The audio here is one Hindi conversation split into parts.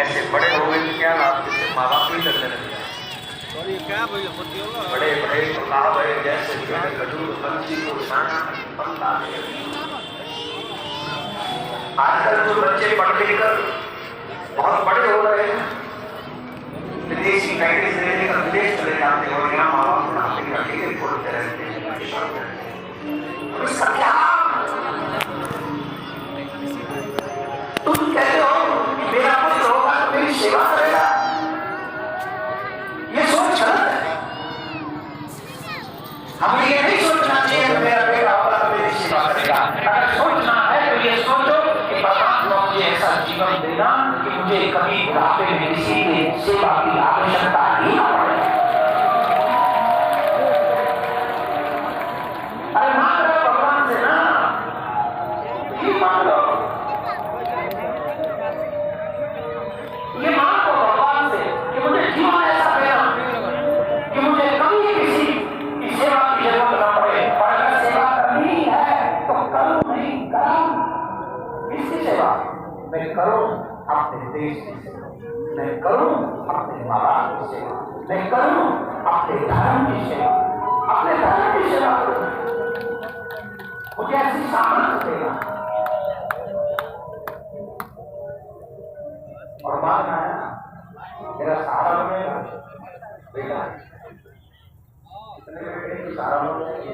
ऐसे बड़े हो गए कि क्या लाभ, जिससे माँ बाप भी करने लगे। बड़े बड़े प्रताप है, जैसे खजूर पंछी को उठाना पलता है। आजकल जो बच्चे पढ़ लिख कर बहुत बड़े हो रहे हैं, विदेशी पैकेज ले लेकर विदेश चले जाते हैं और यहाँ माँ बाप बुढ़ापे का टिकट खोलते रहते हैं। तुम कहते हो मेरा पुत्र होगा तो मेरी सेवा करेगा, ये सोच गलत है। हमें ये नहीं सोचना चाहिए कि मेरा बेटा होगा तो मेरी सेवा करेगा। अगर सोचना है तो ये सोचो कि परमात्मा मुझे ऐसा जीवन देना कि मुझे कभी बुढ़ापे में किसी की सेवा की आवश्यकता ही ना पड़े। अरे मांग लो भगवान से ना, ये मांग लो, ये मांगो भगवान से कि मुझे जीवन ऐसा देना कि मुझे कभी किसी की सेवा की जरूरत न पड़े। और अगर सेवा करनी है तो करूं, नहीं करूं किसकी सेवा? मैं करूं अपने देश की सेवा, मैं करूं अपने माँ बाप की सेवा, मैं करूं अपने धर्म की सेवा, अपने धर्म की सेवा करूं। मुझे ऐसी सामर्थ्य देगा। और मानना है ना, मेरा सहारा बनेगा बेटा। कितने बेटे की सहारा बनेगा?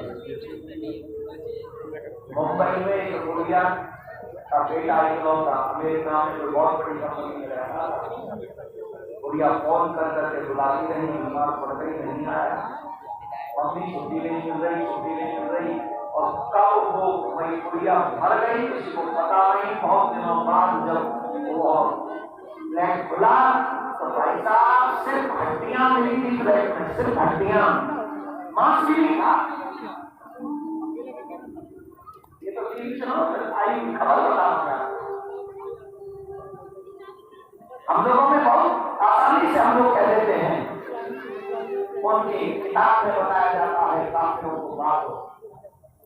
मुंबई में एक गुड़िया का बेटा इकलौता अमेरिका में जो बहुत बड़ी कंपनी में रहता था, गुड़िया फोन कर करके बुलाती रही, बीमार पड़ गई, नहीं आया, मम्मी छुट्टी नहीं मिल रही, छुट्टी नहीं मिल रही। और कब वो वही गुड़िया मर गई किसी को पता नहीं। बहुत दिनों बाद जब वो फ्लैट खुला तो भाई साहब सिर्फ हड्डियां मिली थी फ्लैट में, सिर्फ हड्डियां, मांस भी नहीं था। ये तो टीवी चैनल आई खबर बताऊंगा। हम लोगों में बहुत आसानी से हम लोग कह देते हैं, उनकी किताब में बताया जाता है काफिरों को मारो,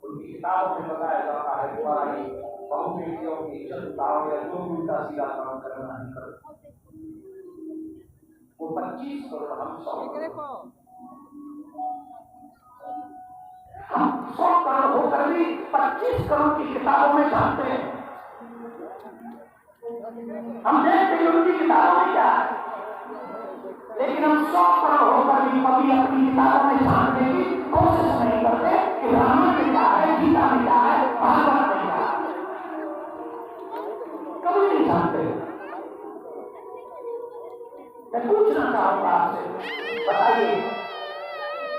उनकी किताबों में बताया जाता है तुम्हारी बहु बेटियों की इज्जत उतारो या जो भी उल्टा सीधा काम करना नहीं करो। वो 25 करोड़ हम 100 करोड़ होकर भी 25 करोड़ की किताबों में जानते हैं। हम देखते हैं उनकी किताबों में क्या है, लेकिन हम 100 करोड़ होकर भी कभी अपनी किताबों में जानने की कोशिश नहीं करते कि रामायण में क्या है, गीता में क्या है, भागवत में क्या है, कभी नहीं जानते। मैं पूछना चाहूंगा आपसे, बताइए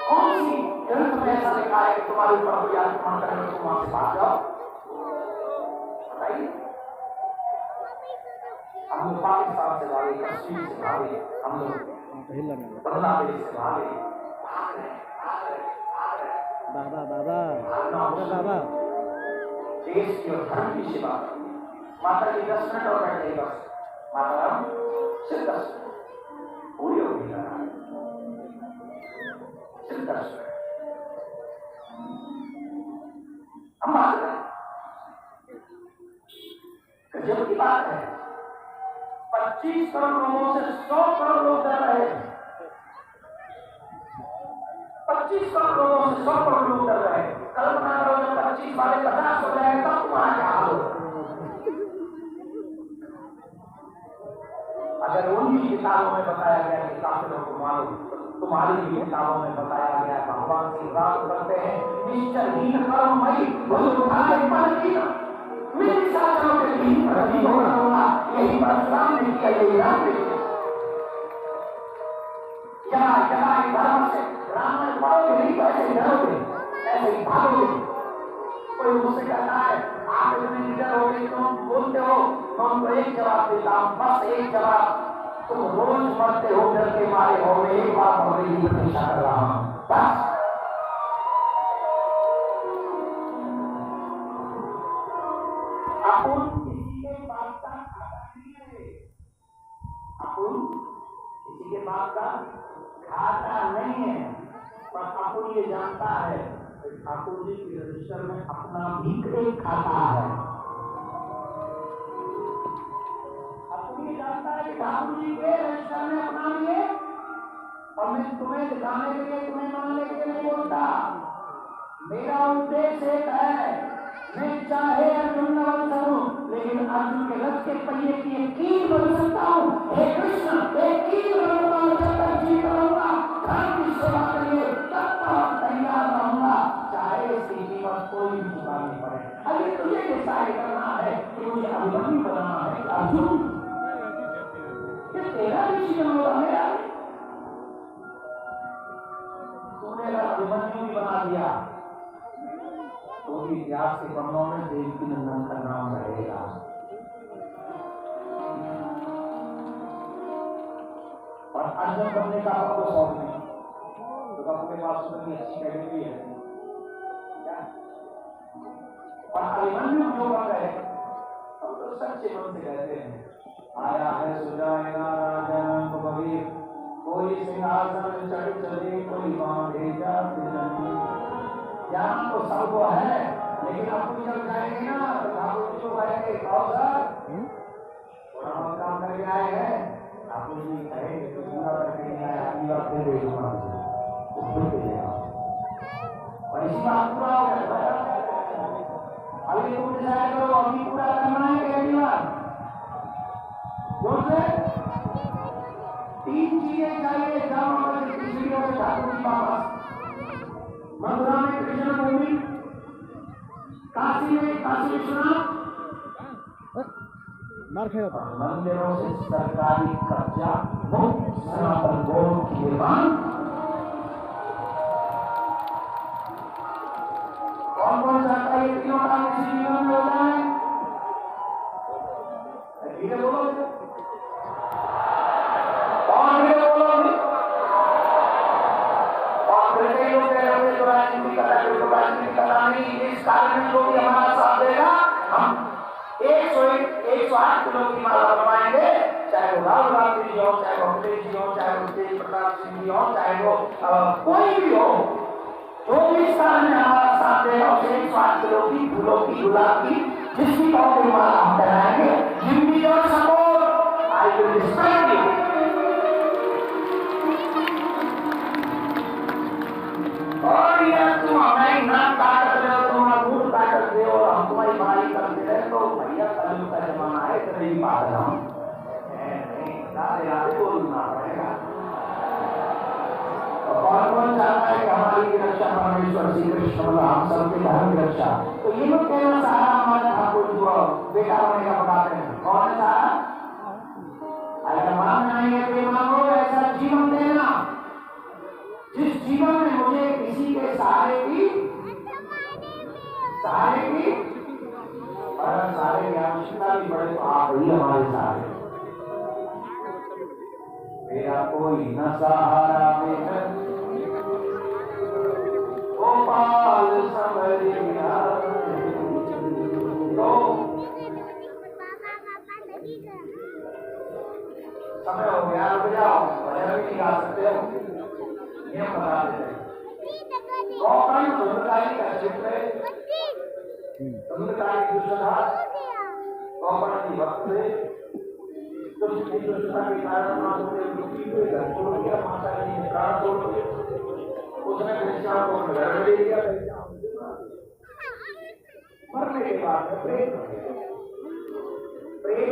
कौन सी ग्रंथ में ऐसा लिखा है कि तुम्हारे ऊपर कोई आक्रमण करे तो तुम वहां से भाग जाओ? बताइए। हम लोग पाकिस्तान से भागे, कश्मीर से भागे, हम लोग बांग्लादेश से भागे, बाबा बाबा बाबा देश की और धर्म की सेवा। माता जी 10 मिनट और बैठ गई बस, माता सिर्फ 10 मिनट पूरी होगी, सिर्फ 10 मिनट। हम बात करें, गजब की बात है, 25 करोड़ लोगों से 100 करोड़ लोग डर रहे हैं। 25 करोड़ लोगों से 100 करोड़ लोग डर रहे हैं। कल्पना करो जब 25 वाले 50 हो जाए तब तुम्हारा क्या हाल होगा? अगर उनकी किताबों में बताया गया कि काफिरों को मारो, तुम्हारी भी किताबों में बताया गया भगवान की बात करते हैं, निश्चलहीन कर्ममयी भूल उठाए पर कीना मेरी साधनों के बीच पर भी होगा। यही परशुराम ने किया, यही राम ने किया। यहाँ धर्म से रामायण पढ़ोगे नहीं तो ऐसे डरोगे, ऐसे ही भागोगे। कोई मुझसे कहता है आप इतने निडर हो गए, तुम बोलते हो, तो उनको एक जवाब देता हूं, बस एक जवाब, तुम रोज मरते हो डर के मारे हो, मैं एक बार मरने की प्रतीक्षा कर रहा हूं, बस। अपन किसी के बाप का खाता नहीं है, अपन किसी के बाप का खाता नहीं है, पर अपन ये जानता है ठाकुर जी के रजिस्टर में अपना भी एक खाता है। अपन ये जानता है कि ठाकुर जी अब मैं तुम्हें दिखाने के लिए, तुम्हें मानने के लिए नहीं बोलता। मेरा उद्देश्य एक है, मैं चाहे अर्जुन न बन सकूं, लेकिन अर्जुन के रथ के पहिए की एक कील बन सकता हूं। हे कृष्ण, एक कील बनूंगा, जब तक जीवित रहूंगा, धर्म की सेवा के लिए तब तक तैयार रहूंगा, चाहे इसकी कीमत कोई भी चुकानी पड़े। अभी तुझे डिसाइड करना है कि मुझे अभिमन्यु बनाना है अर्जुन। ये तेरा डिसीजन होगा, मेरा। तूने अगर अभिमन्यु भी बना दिया तो भी इतिहास के पन्नों में देवकी नंदन का नाम रहेगा। और अर्जुन बनने का आपको शौक नहीं, तो अपने पास उतनी अच्छी कैटेगरी है क्या? और अभिमन्यु जो बन रहे हम तो सच्चे मन से कहते हैं, आया है सुजाएगा राजा कबीर, कोई सिंहासन चढ़ चले, कोई बांधे जाते नहीं। ज्ञान तो सबको है, लेकिन आप जब जाएंगे ना तो ठाकुर जी को कहेंगे, थोड़ा बहुत काम करके आए हैं, ठाकुर जी कहेंगे तो पूरा करके नहीं आया, अगली बार फिर दे दूंगा और इसी बात पूरा हो गया। अभी तुम डिसाइड करो, अभी पूरा करना है कि अगली बार? से 3 चीजें चाहिए ठाकुर जी वापस। मथुरा में कृष्ण भूमि, काशी में काशी विश्वनाथ, मार खेला मंदिरों से सरकारी कब्जा मुक्त, सनातन बोर्ड की निर्माण। कौन कौन चाहता है ये तीनों काम इसी जीवन में हो जाए? धीरे बोलो, कौन धीरे बोलो? राजनीति का नहीं, इस कार्य में जो भी हमारा साथ देगा, हम 108 किलो की माला बनवाएंगे, चाहे वो राहुल गांधी जी हो, चाहे वो अखिलेश जी हो, चाहे वो तेज प्रताप सिंह जी हो, चाहे वो कोई भी हो, जो भी इस कार्य में हमारा साथ देगा, उसे 108 किलो की फूलों की, गुलाब की, जिसकी कौन माला हम पहनाएंगे। Give me your support, I will respect you. और यार तुम हमारी नाक काट रहे हो, तुम अंगूर काट रहे हो, हम तुम्हारी भाई करते रहे, तो भैया कलयुग का जमाना है, तेरे ही बात है। हम राधे बोलना पड़ेगा। और कौन कौन चाहता है कि हमारी रक्षा परमेश्वर श्री कृष्ण, मतलब हम सबके धर्म की रक्षा? तो ये लोग कहना सारा हमारे ठाकुर जो बेटा होने का बताते हैं, कौन है सारा? अगर मानना नहीं है तो मांगो, ऐसा जीवन देना जिस जीवन में मुझे किसी के सहारे की और सहारे की आवश्यकता भी पड़े, तो आप ही हमारे सहारे। मेरा कोई न सहारा बेहद, गोपाल समरिया। तो समय हो गया, रुक जाओ, भजन भी नहीं गा सकते हो, ये बता देते हैं। कौन समुदाय का क्षेत्र है, समुदाय की दुष्टधार कौन की भक्त है, तो दुष्टता के कारण दुखी हुए, घर छोड़ दिया, माता जी ने प्राण छोड़ दिया, उसने कृष्णा को घर में ले लिया। मरने के बाद प्रेत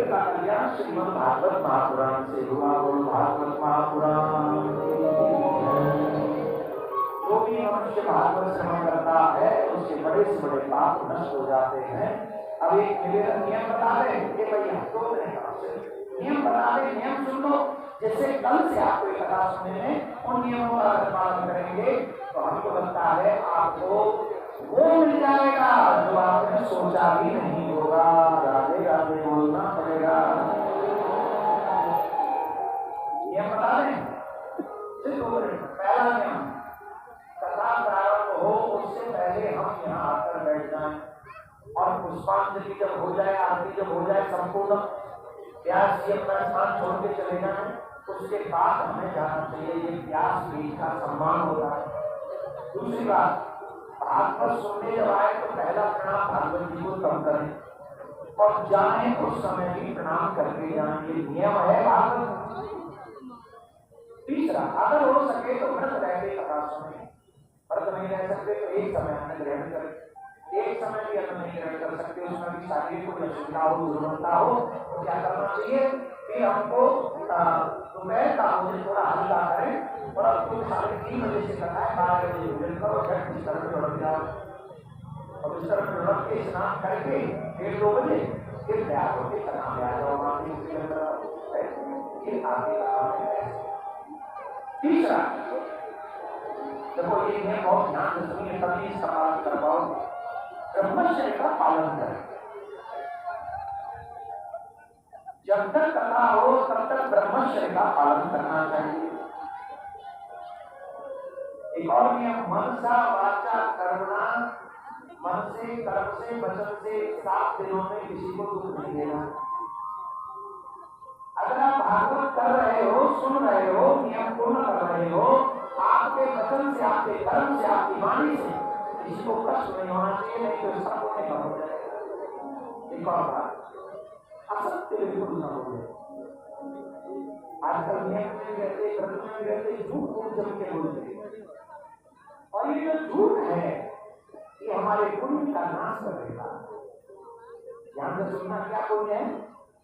का कल्याण श्रीमद् भागवत महापुराण से हुआ। बोलो भागवत महापुराण। जो भी मनुष्य भागवत श्रवण करता है, उसके बड़े से बड़े पाप नष्ट हो जाते हैं। अब एक नियम बता दें कि भाई हम तो नियम बता दें, नियम सुन लो, जैसे कल से आपको एक कथा सुनने में उन नियमों का पालन करेंगे तो हमको लगता है आपको वो मिल जाएगा जो आपने सोचा भी नहीं होगा। राधे राधे बोलना पड़ेगा। नियम बता दें, पहला नियम, कथा प्रारंभ हो उससे पहले हम यहाँ आकर बैठ जाएं और पुष्पांजलि जब हो जाए, आरती जब हो जाए संपूर्ण, प्यास से अपना स्थान छोड़ के चले जाए, उसके बाद हमें जाना चाहिए। ये प्यास बीज का सम्मान होता है। दूसरी बात, भागवत सुनने जब आए तो पहला प्रणाम भागवत जी को तब करें और जाए उस समय भी प्रणाम करके जाएंगे, नियम है भागवत। तीसरा, अगर हो सके तो व्रत रह के कथा सुने। व्रत नहीं रह सकते तो एक समय अन्न ग्रहण करें। एक समय भी अन्न नहीं ग्रहण कर सकते, उसमें भी शारीरिक कोई असुविधा हो, दुर्बलता हो, तो क्या करना चाहिए कि हमको दोपहर का भोजन थोड़ा हल्का करें और आपको 3:30 बजे से करना है, 12 बजे भोजन करो, झट बिस्तर में लौट जाओ और बिस्तर में लौट के स्नान करके 1-2 बजे फिर तैयार होकर कथा में आ जाओ। तीसरा, देखो ये नियम बहुत ध्यान से सुनिए, तभी इसका पालन कर पाओगे। ब्रह्मचर्य का पालन करें। जब तक कथा हो तब तक ब्रह्मचर्य का पालन करना चाहिए। एक और नियम, मनसा वाचा कर्मणा, मन से, कर्म से, वचन से 7 दिनों में किसी को दुख नहीं देना। अगर आप भागवत कर रहे हो, सुन रहे हो, नियम पूर्ण कर रहे हो, आपके वचन से, आपके कर्म से, आपकी वाणी से किसी को कष्ट नहीं होना चाहिए, नहीं तो इसका पुण्य कम हो जाएगा। एक और बात, असत्य बिल्कुल न बोले। आजकल नियम में रहते, व्रत में रहते, झूठ बोल जम के बोलते, और ये जो झूठ है ये हमारे पुण्य का नाश करेगा। ध्यान से सुनना, क्या पुण्य है?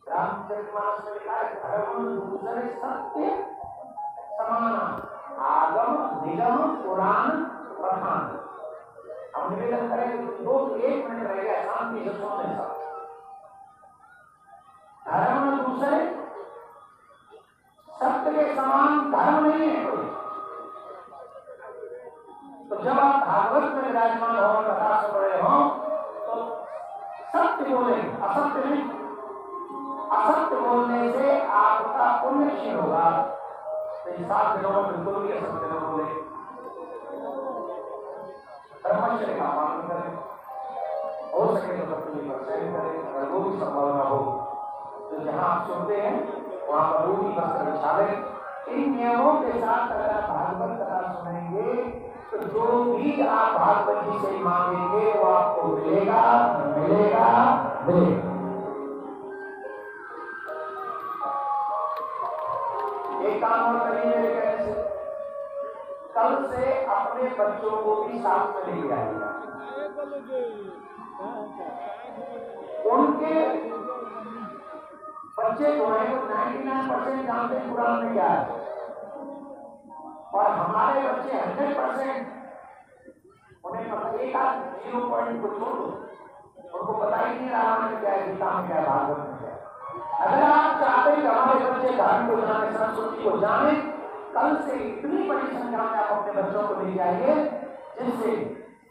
रामचरितमानस में लिखा है, धर्म दूसरे सत्य समाना, आगम निगम पुराण प्रधान। हम निवेदन करें तो 1 मिनट रह गया, शांति से सुनने का। धर्म दूसरे सत्य के समान धर्म नहीं है कोई। तो जब आप भागवत में विराजमान हो, कथा सुन रहे हो, तो सत्य बोले, असत्य नहीं। असत्य बोलने से आपका पुण्य क्षीण होगा। तो इन 7 दिनों में बिल्कुल भी असत्य न बोले, ब्रह्मचर्य का पालन करें। हो सके तो पत्नी पर शयन करें, अगर वो भी संभव न हो तो जहां आप सुनते हैं वहां पर रूढ़ी वस्त्र बिछा लें। इन नियमों के साथ अगर आप भागवत कथा सुनेंगे तो जो भी आप भागवत जी से मांगेंगे वो आपको मिलेगा, मिलेगा, मिलेगा। एक काम और करिए मेरे कहने से, कल से अपने बच्चों को भी साथ में लेके आइएगा। उनके बच्चे जो है वो 99% जानते हैं कुरान में क्या है, और हमारे बच्चे 100% उन्हें पता, एक आध 0 पॉइंट को छोड़ दो, उनको पता ही नहीं रामायण में क्या है, गीता में क्या है, भागवत में क्या है। अगर आप चाहते हैं कि हमारे बच्चे धर्म को जाने, संस्कृति को जाने, कल से इतनी बड़ी संख्या में आप अपने बच्चों को ले जाइए जिससे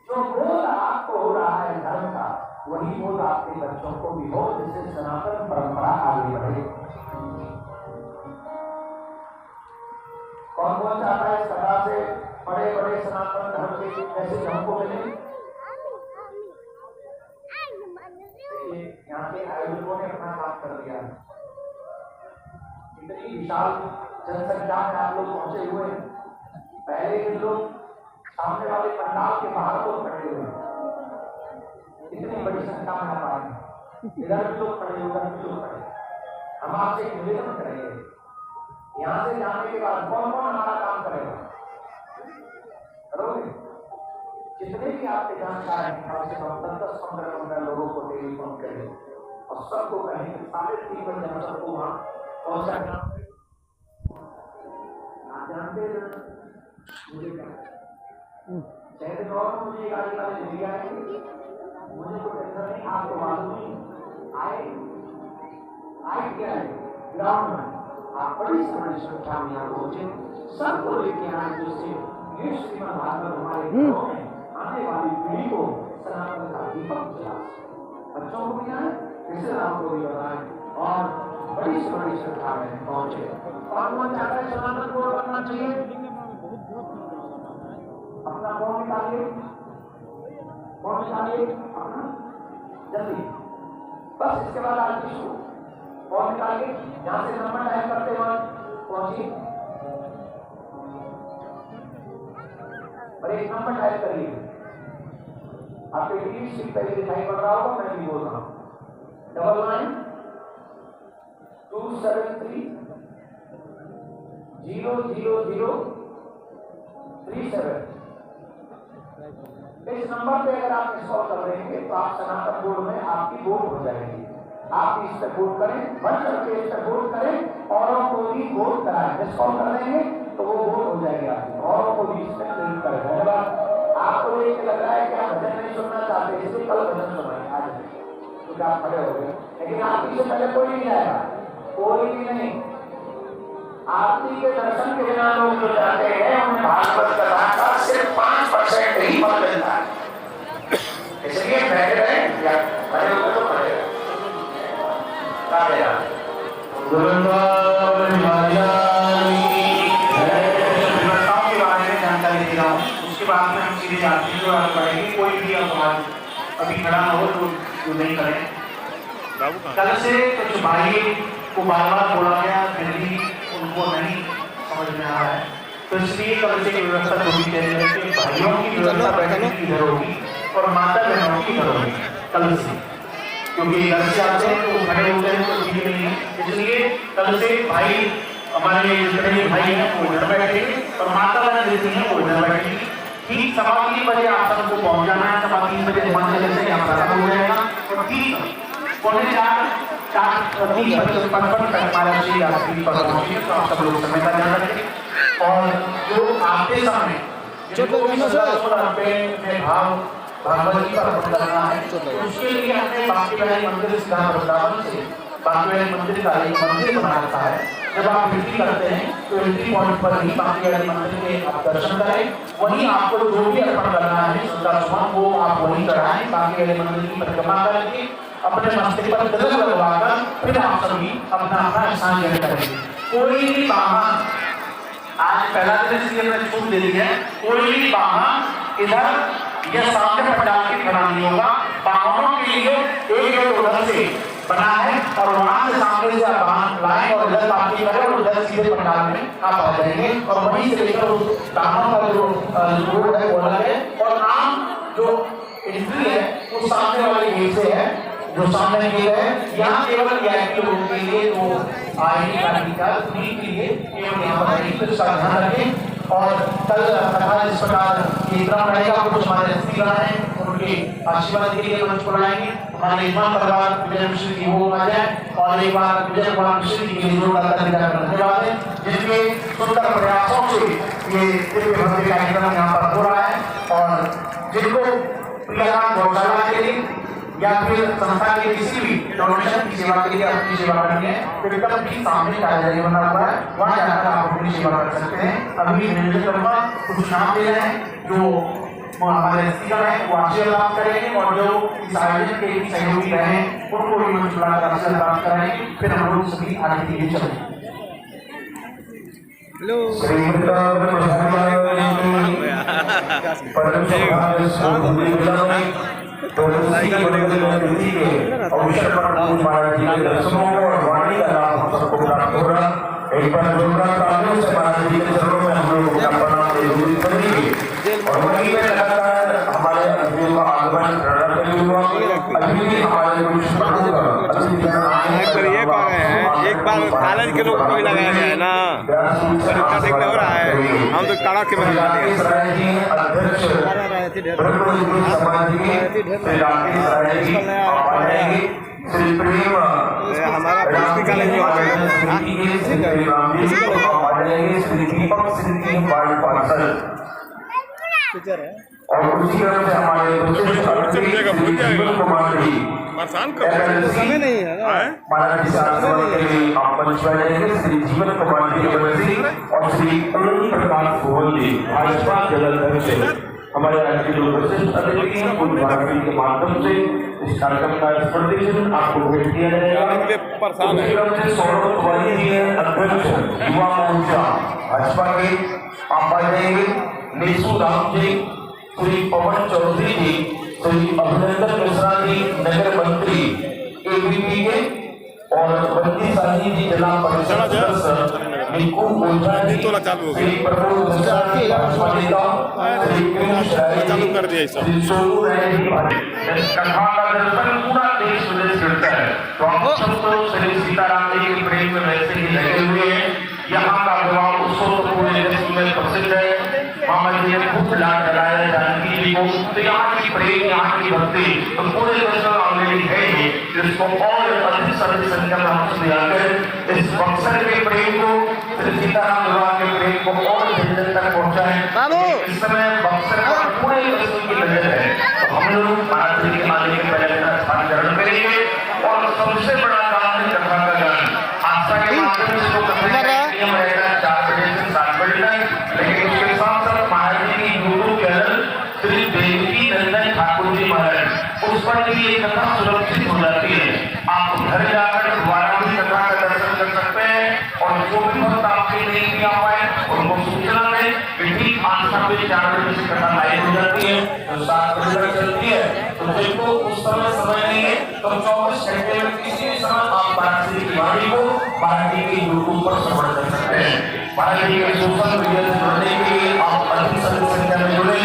जो बोध आपको हो रहा है धर्म का, वही बोध आपके बच्चों को भी हो, जिससे सनातन परंपरा आगे बढ़े। कौन कौन चाहता है इस कथा से बड़े बड़े सनातन धर्म के मैसेज हमको मिले? यहाँ के आयोजकों ने अपना काम कर दिया। इतनी विशाल जनसंख्या में आप लोग पहुंचे हुए हैं। पहले के लोग सामने वाले पंडाल के बाहर लोग खड़े हुए हैं, इतनी बड़ी संख्या में आप आए, इधर भी लोग खड़े, उधर भी लोग खड़े। हम आपसे एक निवेदन करेंगे, यहाँ से जाने के बाद कौन कौन हमारा काम करेगा? करोगे? जितने भी आपके जानकार हैं, कम से कम 10-15 लोगों को टेलीफोन करें और सबको कहें 3:30 बजे हम सबको वहां पहुंचाना। आप जानते हैं मुझे क्या, शायद मुझे गाड़ी वाले ले लिया है, मुझे कोई टेंशन नहीं, आपको मालूम नहीं आए क्या है ग्राउंड में, आप बड़ी संख्या में यहाँ पहुंचे, सबको लेके आए, जिससे ये श्रीमद् भागवत हमारे घरों में आने वाली पीढ़ी को सनातन का दीपक जला, बच्चों को भी आए, रिश्तेदारों को भी बताएं, और बड़ी से बड़ी संख्या में पहुंचे। कौन चाहता है सनातन को बनना चाहिए? अपना फोन निकालिए, फोन निकालिए अपना जल्दी, बस इसके बाद आज शुरू फोन निकालिए, यहाँ से नंबर डायल करते वक्त पहुंचिए और एक नंबर डायल करिए। आपके टीवी स्क्रीन पर दिखाई पड़ रहा होगा, मैं भी बोल रहा हूँ, 99 273 00037। इस नंबर पे अगर आप मिस कॉल कर देंगे तो आप सनातन बोर्ड में आपकी वोट हो जाएगी। आप इस पे वोट करें, बढ़ करके इस पे वोट करें, औरों को भी वोट कराएं। मिस कॉल कर देंगे तो वो वोट हो जाएगी आपकी, औरों को भी इसमें प्रेरित करें। धन्यवाद। आपको देख के लग रहा है कि आप भजन नहीं सुनना चाहते, इसलिए कल भजन सुनाएंगे आज, क्योंकि आप खड़े हो गए। लेकिन आरती से पहले कोई नहीं आएगा, कोई भी नहीं। आरती के दर्शन के बिना लोग जो जाते हैं उन्हें भागवत कथा का सिर्फ 5% ही फल मिलता है। इसलिए बैठे रहे या खड़े होकर तो खड़े रहे। के बारे में जानकारी दे रहा हूँ, उसके बाद में हम सीधे आरती को पढ़ेंगे। कोई भी अपवाद अभी खड़ा हो तो नहीं करें। कल से कुछ भाई को बार बार बोला गया, फिर भी उनको नहीं समझ में आ रहा है, तो इसलिए कल से व्यवस्था होनी चाहिए कि भाइयों की व्यवस्था बैठने की इधर होगी और माता बहनों की इधर होगी कल से, क्योंकि घर से आते हैं तो खड़े होते हैं तो ठीक नहीं है। इसलिए कल से भाई हमारे जितने भाई हैं वो इधर बैठेंगे और माता बहन जितनी है वो इधर बैठेंगी। ठीक 3:15 बजे आप सबको पहुंच जाना है। 3:15 बजे मंदिर से यहाँ प्रारंभ हो जाएगा और ठीक 4:55 तक हमारा श्री यात्री पर पहुंचेंगे। तो आप सब लोग समय का ध्यान रखें और जो आते समय भाव भागवत जी का अर्पण करना है, तो उसके लिए हमने बांके बिहारी मंदिर सिद्धांत वृंदावन से बांके बिहारी मंदिर का एक मंदिर बना रखा है। जब आप एंट्री करते हैं तो एंट्री पॉइंट पर ही बांके बिहारी मंदिर के आप दर्शन करें, वहीं आपको जो भी अर्पण करना है श्रद्धा सुमन वो आप वहीं कराएं। बांके बिहारी मंदिर की परिक्रमा करके अपने मस्तक पर तिलक लगवाकर फिर आप सभी अपना अपना स्नान ग्रहण करेंगे। कोई भी वाहन, आज पहला दिन इसलिए हमने छूट दे दी है, कोई भी वाहन इधर यह सामने पंडाल के खड़ा नहीं होगा। वाहनों के लिए एक उधर से बना है और वहां से सामने से आप वाहन लाएं और इधर पार्किंग करें और उधर सीधे पंडाल में आप आ जाएंगे और वहीं से लेकर उस वाहनों का जो रोड है वो अलग है और आम जो एंट्री है वो सामने वाले गेट से है, जो सामने गेट है। यहाँ केवल वीआईपी लोगों के लिए जो आईडी कार्ड का फ्री के लिए केवल यहाँ पर आएगी, तो इसका ध्यान रखें। और कल कथा इस प्रकार ये क्रम रहेगा। कुछ हमारे स्त्रीगण हैं उनके आशीर्वाद के लिए मंच पर आएंगे। हमारे यजमान परिवार विजय मिश्र जी वो आ जाए और एक बार विजय कुमार मिश्र जी के लिए जोरदार धन्यवाद है, जिनके सुंदर प्रयासों से ये दिव्य भव्य कार्यक्रम यहाँ पर हो रहा है। और जिनको प्रियराम गौशाला के लिए या फिर संस्था के किसी भी डोनेशन की सेवा के लिए अपनी सेवा करनी है तो एकदम ठीक सामने कार्यालय बना हुआ है, वहाँ जाकर आप अपनी सेवा कर सकते हैं। अभी निर्देश करूंगा, कुछ नाम दे रहे हैं जो हमारे स्पीकर हैं वो आशीर्वाद प्राप्त करेंगे और जो इस आयोजन के सहयोगी रहे हैं उनको भी मंच बुलाकर आशीर्वाद प्राप्त कराएंगे। फिर हम लोग सभी आगे के लिए चलेंगे। अवसर पर महाराज जी के दर्शनों और वाणी का लाभ हम सबको प्राप्त हो रहा। एक बार जोरदार तालियों से महाराज जी के चरणों में हम लोग अपना प्रणाम करेंगे और वहीं में लगातार हमारे अतिथियों का आगमन प्रणत हुआ। अभी भी हमारे कुछ एक बार कॉलेज के लोग को भी लगाया गया है ना, इतना ठीक हो रहा है। हम तो कड़क के बना हमारा कॉलेज और उसी तरह से हमारे समय नहीं है ना महाराज जी के लिए आप मंच पर जाएंगे। श्री जीवन कुमार जी और श्री अरुण प्रकाश गोयल जी भाजपा जलंधर से हमारे राज्य के लोग अतिथि के माध्यम से इस कार्यक्रम का प्रदर्शन आपको भेज दिया जाएगा। सौरभ तिवारी जी अध्यक्ष युवा मोर्चा भाजपा के आप आ जाएंगे। नेसू राम जी, श्री पवन चौधरी जी, श्री अभिनंदन मिश्रा जी नगर मंत्री एबीपी के और बंदी साही जी जिला परिषद सदस्य निकू ओझा जी, श्री प्रभु मिश्रा जी भाजपा नेता, श्री कृष्ण राय जी, श्री सोनू राय जी। कथा का दर्शन पूरा देश विदेश करता है तो आप सब तो श्री सीताराम जी के प्रेम में वैसे ही लगे हुए हैं। यहाँ का विवाह उत्सव प्रसिद्ध है। मामा जी ने खूब लाड लगाया जानकी जी को, तो यहाँ की प्रेम, यहाँ की भक्ति तो पूरे वर्ष ऑलरेडी है ही, जिसको और अधिक से अधिक संख्या में हम सभी आकर इस बक्सर के प्रेम को, श्री सीताराम विवाह के प्रेम को और जन तक पहुँचाएं। इस समय बक्सर पर पूरे विश्व की नजर है, तो हम लोग महाराज जी के आने के पहले स्थान ग्रहण करेंगे और सबसे बड़ा काम है कथा का गान। आस्था के माध्यम से जो कथा नियम रहेगा 4 बजे से 7 बजे तक, लेकिन उसके साथ साथ महाराज जी की यूट्यूब चैनल श्री देवकी नंदन ठाकुर जी महाराज, उस पर भी ये कथा सुरक्षित हो जाती है। आप घर जाकर दोबारा भी कथा का दर्शन कर सकते हैं और जो भी भक्त आपके नहीं किया हुआ है उनको सूचना दें कि ठीक आस्था पे 4 बजे से कथा लाइव हो जाती है, तो 7 बजे तक चलती है। तो जिनको उस समय नहीं है तो 24 घंटे में किसी भी समय आप महाराज जी की वाणी को महाराज जी के यूट्यूब पर श्रवण कर सकते हैं। महाराज जी के सोशल मीडिया से जुड़ने के लिए आप अधिक से अधिक संख्या में जुड़े।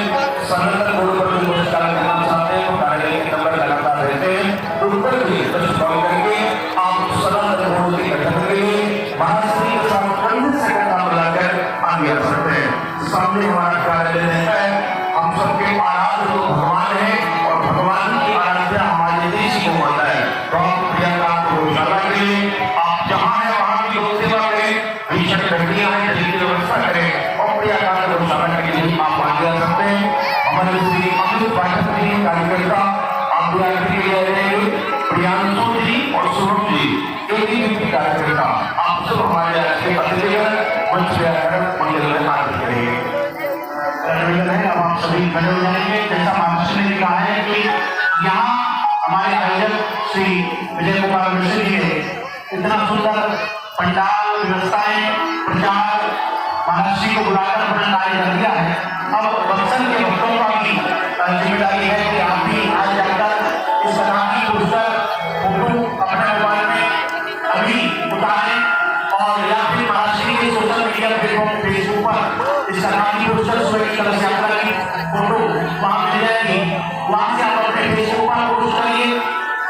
सनातन बोर्ड पर भी पुरस्कार करना चाहते हैं तो कार्यालय के नंबर लगातार रहते हैं, तो उन पर भी कॉल करके आप सनातन बोर्ड के गठन के लिए महाराज जी के साथ 15 सेकंड आप बुलाकर आगे आ सकते हैं। सामने हमारा कार्यालय रहता है, हम सबके आराध्य तो भगवान है और भगवान की आराध्या हमारे देश को माता है। तो आप प्रियंका को गौशाला के लिए आप जहाँ है वहाँ की लोक सेवा करें, भीषण घंटियाँ हैं जिनकी व्यवस्था करें और प्रियंका को गौशाला के लिए आप आगे आ सकते हैं। हमारे श्री अमित पाठक जी कार्यकर्ता आप भी आगे के लिए रहेंगे, प्रियांशु जी और शुभम जी ABVP कार्यकर्ता आप सब हमारे आज के अतिथिगण मंच पे आकर मंदिर में आरती करेंगे। अब आप सभी खड़े हो जाएंगे। जैसा महाराष्ट्र ने कहा है कि यहाँ हमारे आयोजक श्री विजय कुमार मिश्र जी ने इतना सुंदर पंडाल व्यवस्थाएं प्रचार महाराज जी को बुलाकर अपना कार्य कर दिया है। अब बक्सर के भक्तों का भी जिम्मेदारी है कि आप भी आज जाकर इस कथा की पोस्टर फोटो अपने मोबाइल में अभी उतारें और या फिर महाराज जी के सोशल मीडिया प्लेटफॉर्म फेसबुक पर इस कथा की पोस्टर सुबह की कलश यात्रा की फोटो वहाँ मिल जाएगी, वहाँ से आप अपने फेसबुक पर पोस्ट करिए,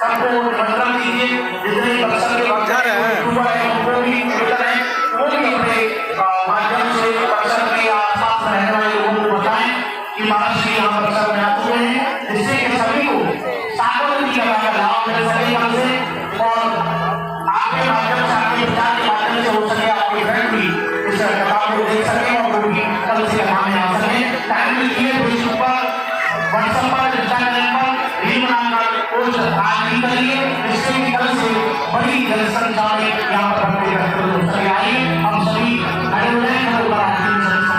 सबको निमंत्रण दीजिए। जितने बक्सर के भक्त हैं उनको भी निवेदन है वो भी अपने माध्यम से बक्सर के आसपास रहने वाले लोगों को बताएं कि महाराज जी यहाँ बक्सर में आ चुके हैं, जिससे कि सभी को सागर की कथा का लाभ मिल सके हमसे और आपके माध्यम से आपके प्रचार के माध्यम से हो सके आपके फ्रेंड भी इस कथा को देख सके और वो भी कल से कथा में आ सके। टाइम लिखिए फेसबुक पर, व्हाट्सएप पर, इंस्टाग्राम पर रील बनाकर पोस्ट आज भी करिए, जिससे कि कल से बड़ी जनसंख्या में यहाँ पर अपने आइए। हम सभी खड़े हो जाएं, खड़े होकर आरती में सभी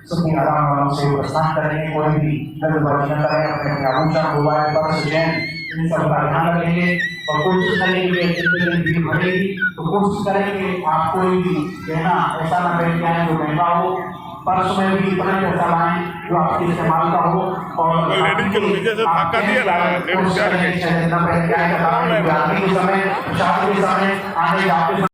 सभी आराम से प्रस्थान करेंगे, कोई भी जल्दबाजी न करें, अपने आभूषण मोबाइल पर चैन इन सब का ध्यान रखेंगे और कोशिश करेंगे जितने भीड़ बढ़ेगी तो कोशिश करेंगे आप कोई भी गहना ऐसा न पहन के आए जो महंगा हो, पर्स में भी इतना पैसा लाएं जो आपके इस्तेमाल का हो और लेडीज के नीचे से धक्का दिया ना, लेडीज क्या रखें? समय शादी के समय आने जाते